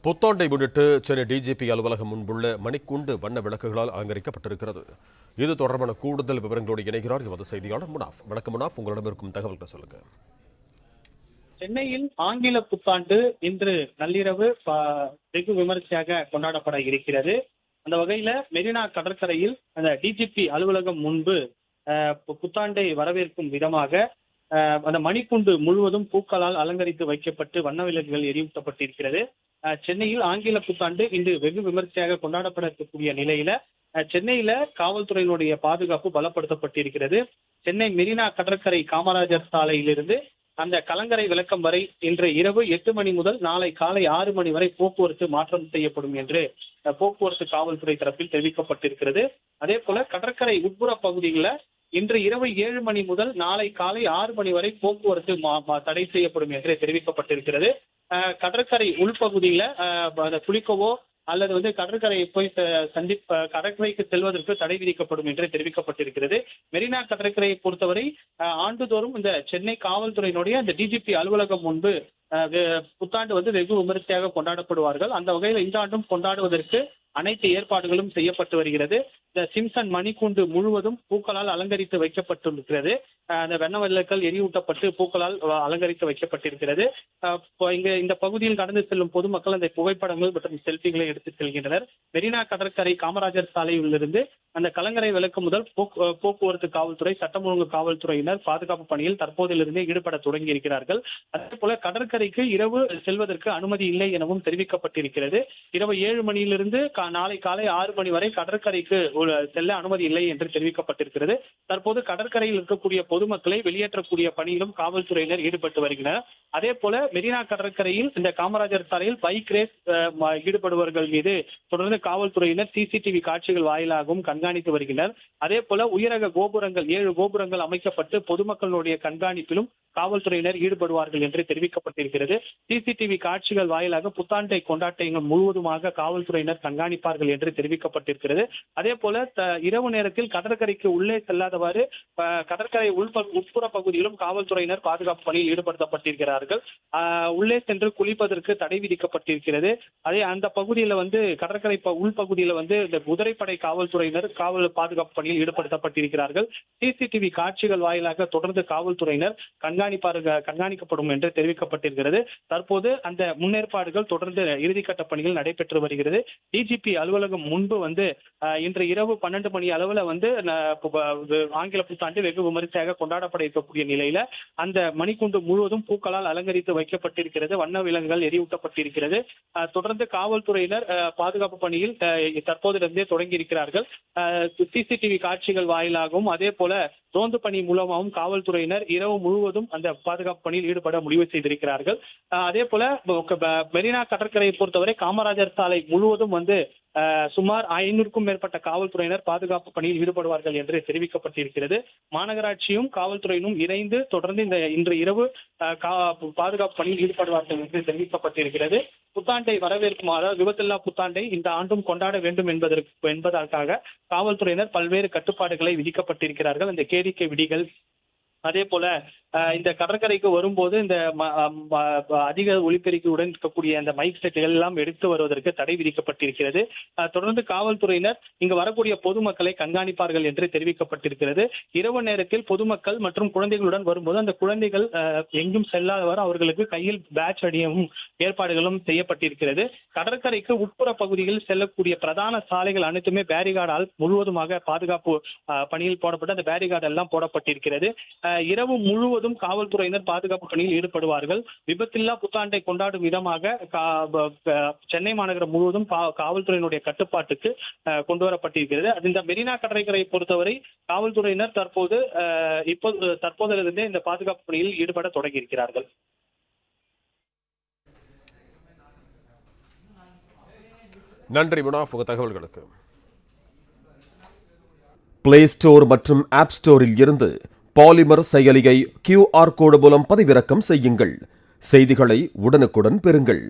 புத்தாண்டை முன்னிட்டு சென்னை டிஜிபி அலுவலகம் முன்புள்ள மணிக்கூண்டு வண்ண விளக்குகளால் அலங்கரிக்கப்பட்டிருக்கிறது. இது தொடர்பான கூடுதல் விவரங்களோடு இணைகிறார் எமது செய்தியாளர் முனாஃப். வணக்கம் முனாஃப், உங்களிடம் இருக்கும் தகவல்களை சொல்லுங்க. சென்னையில் ஆங்கில புத்தாண்டு இன்று நள்ளிரவு வெகு விமர்சையாக கொண்டாடப்பட இருக்கிறது. அந்த வகையில மெரினா கடற்கரையில் அந்த டிஜிபி அலுவலகம் முன்பு புத்தாண்டை வரவேற்கும் விதமாக அந்த மணிக்கூண்டு முழுவதும் பூக்களால் அலங்கரித்து வைக்கப்பட்டு வண்ண விளக்குகள் எரியூட்டப்பட்டிருக்கிறது. சென்னையில் ஆங்கில புத்தாண்டு இன்று வெகு விமர்சையாக கொண்டாடப்பட இருக்கக்கூடிய நிலையில சென்னையில காவல்துறையினுடைய பாதுகாப்பு பலப்படுத்தப்பட்டிருக்கிறது. சென்னை மெரினா கடற்கரை காமராஜர் சாலையிலிருந்து அந்த கலங்கரை விளக்கம் வரை இன்று இரவு 8 மணி முதல் நாளை காலை 6 மணி வரை போக்குவரத்து மாற்றம் செய்யப்படும் என்று போக்குவரத்து காவல்துறை தரப்பில் தெரிவிக்கப்பட்டிருக்கிறது. அதே போல கடற்கரை உட்புற பகுதிகளில் இன்று இரவு 7 மணி முதல் நாளை காலை 6 மணி வரை போக்குவரத்து தடை செய்யப்படும் என்று தெரிவிக்கப்பட்டிருக்கிறது. கடற்கரை உள்பகுதியில குளிக்கவோ அல்லது கடற்கரையை போய் கடற்கரைக்கு செல்வதற்கு தடை விதிக்கப்படும் என்று தெரிவிக்கப்பட்டிருக்கிறது. மெரினா கடற்கரையை பொறுத்தவரை ஆண்டுதோறும் இந்த சென்னை காவல்துறையினுடைய அந்த டிஜிபி அலுவலகம் முன்பு புத்தாண்டு வெகு விமரிசையாக கொண்டாடப்படுவார்கள். அந்த வகையில் இந்த ஆண்டும் கொண்டாடுவதற்கு அனைத்து ஏற்பாடுகளும் செய்யப்பட்டு வருகிறது. இந்த சிம்சன் மணிக்கூண்டு முழுவதும் பூக்களால் அலங்கரித்து வைக்கப்பட்டிருக்கிறது. அந்த வண்ண விளக்குகள் எரியூட்டப்பட்டு பூக்களால் அலங்கரித்து வைக்கப்பட்டிருக்கிறது. இந்த பகுதியில் கடந்து செல்லும் பொதுமக்கள் அந்த புகைப்படங்கள் மற்றும் செல்பிகளை எடுத்து செல்கின்றனர். மெரினா கடற்கரை காமராஜர் சாலையிலிருந்து அந்த கலங்கரை விளக்கு முதல் போக்குவரத்து காவல்துறை, சட்டம் ஒழுங்கு காவல்துறையினர் பாதுகாப்பு பணியில் தற்போதிலிருந்தே ஈடுபட தொடங்கி இருக்கிறார்கள். அதே போல கடற்கரைக்கு இரவு செல்வதற்கு அனுமதி இல்லை எனவும் தெரிவிக்கப்பட்டிருக்கிறது. இரவு 7 மணியிலிருந்து நாளை காலை 6 மணி வரை கடற்கரைக்கு செல்ல அனுமதி இல்லை என்று தெரிவிக்கப்பட்டிருக்கிறது. தற்போது கடற்கரையில் இருக்கக்கூடிய பொதுமக்களை வெளியேற்றக்கூடிய பணியிலும் காவல்துறையினர் ஈடுபட்டு வருகின்றனர். அதே போல மெரினா கடற்கரையில் இந்த காமராஜர் சாலையில் பைக் ரேஸ் ஈடுபடுபவர்கள் மீது தொடர்ந்து காவல்துறையினர் சிசிடிவி காட்சிகள் வாயிலாகவும் கண்காணித்து வருகின்றனர். அதே போல உயரக கோபுரங்கள் 7 கோபுரங்கள் அமைக்கப்பட்டு பொதுமக்களுடைய கண்காணிப்பிலும் காவல்துறையினர் ஈடுபடுவார்கள் என்று தெரிவிக்கப்பட்டிருக்கிறது. சிசிடிவி காட்சிகள் வாயிலாக புத்தாண்டை கொண்டாட்டங்கள் முழுவதுமாக காவல்துறையினர் கண்காணிப்பார்கள் என்று தெரிவிக்கப்பட்டிருக்கிறது. அதே போல இரவு நேரத்தில் கடற்கரைக்கு உள்ளே செல்லாதவாறு கடற்கரை உட்புற பகுதியிலும் காவல்துறையினர் பாதுகாப்பு பணியில் ஈடுபடுத்தப்பட்டிருக்கிறார்கள். உள்ளே சென்று குளிப்பதற்கு தடை விதிக்கப்பட்டிருக்கிறது. அதே அந்த பகுதியில கடற்கரை உள்பகுதியில இந்த குதிரைப்படை காவல்துறையினர் காவல் பாதுகாப்பு பணியில் ஈடுபடுத்தப்பட்டிருக்கிறார்கள். சிசிடிவி காட்சிகள் வாயிலாக தொடர்ந்து காவல்துறையினர் கண்காணிக்கப்படும் என்று தெரிவிக்கப்பட்டிருக்கிறது. தற்போது அந்த முன்னேற்பாடுகள் தொடர்ந்து இறுதிக்கட்ட பணிகள் நடைபெற்று வருகிறது. டிஜிபி அலுவலகம் முன்பு இன்று இரவு 12 மணி அளவுல ஆங்கில புத்தாண்டு வெகு விமரிசையாக கொண்டாடப்பட இருக்கக்கூடிய நிலையில அந்த மணிக்கூண்டு முழுவதும் பூக்களால் அலங்கரித்து வைக்கப்பட்டிருக்கிறது. வண்ண விலங்குகள் எரியூட்டப்பட்டிருக்கிறது. தொடர்ந்து காவல்துறையினர் பாதுகாப்பு பணியில் தற்போதிலிருந்தே தொடங்கி இருக்கிறார்கள். சிசிடிவி காட்சிகள் வாயிலாகவும் அதே போல ரோந்து பணி மூலமாகவும் காவல்துறையினர் இரவு முழுவதும் அந்த பாதுகாப்பு பணியில் ஈடுபட முடிவு செய்திருக்கிறார்கள். அதே போல மெரினா கடற்கரையை பொறுத்தவரை காமராஜர் சாலை முழுவதும் சுமார் 500க்கும் மேற்பட்ட காவல்துறையினர் பாதுகாப்பு பணியில் ஈடுபடுவார்கள் என்று தெரிவிக்கப்பட்டிருக்கிறது. மாநகராட்சியும் காவல்துறையினும் இணைந்து தொடர்ந்து இன்று இரவு பாதுகாப்பு பணியில் ஈடுபடுவார்கள் என்று தெரிவிக்கப்பட்டிருக்கிறது. புத்தாண்டை வரவேற்கும், அதாவது விபத்தில்லா புத்தாண்டை இந்த ஆண்டும் கொண்டாட வேண்டும் என்பதற்காக காவல்துறையினர் பல்வேறு கட்டுப்பாடுகளை விதிக்கப்பட்டிருக்கிறார்கள். இந்த கேளிக்கை விடிகள், அதே போல இந்த கடற்கரைக்கு வரும்போது இந்த அதிக ஒலிபெருக்கியுடன் இருக்கக்கூடிய அந்த மைக் செட்டுகள் எல்லாம் எடுத்து வருவதற்கு தடை விதிக்கப்பட்டிருக்கிறது. தொடர்ந்து காவல்துறையினர் இங்கு வரக்கூடிய பொதுமக்களை கண்காணிப்பார்கள் என்று தெரிவிக்கப்பட்டிருக்கிறது. இரவு நேரத்தில் பொதுமக்கள் மற்றும் குழந்தைகளுடன் வரும்போது அந்த குழந்தைகள் எங்கும் செல்லாதவாறு அவர்களுக்கு கையில் பேட்ச் அணியவும் ஏற்பாடுகளும் செய்யப்பட்டிருக்கிறது. கடற்கரைக்கு உட்புற பகுதிகளில் செல்லக்கூடிய பிரதான சாலைகள் அனைத்துமே பேரிகார்டால் முழுவதுமாக பாதுகாப்பு பணியில் போடப்பட்டு அந்த பேரிகார்டு எல்லாம் போடப்பட்டிருக்கிறது. இரவு முழுவதும் காவல்துறையினர் பாதுகாப்பு பணியில் ஈடுபடுவார்கள். விபத்தில்லா புத்தாண்டை கொண்டாடும் விதமாக சென்னை மாநகரம் முழுவதும் காவல்துறையினுடைய கட்டுப்பாட்டுக்கு கொண்டு வரப்பட்டிருக்கிறது. இந்த மெரினா கடற்கரையை பொறுத்தவரை காவல்துறையினர் தற்போதிலிருந்தே இந்த பாதுகாப்பு பணியில் ஈடுபட தொடங்கி இருக்கிறார்கள். நன்றி முனாஃப், உங்க தகவல்களுக்கு. பிளே ஸ்டோர் மற்றும் ஆப் ஸ்டோரில் இருந்து பாலிமர் செயலியை QR கோடு மூலம் பதிவிறக்கம் செய்யுங்கள். செய்திகளை உடனுக்குடன் பெறுங்கள்.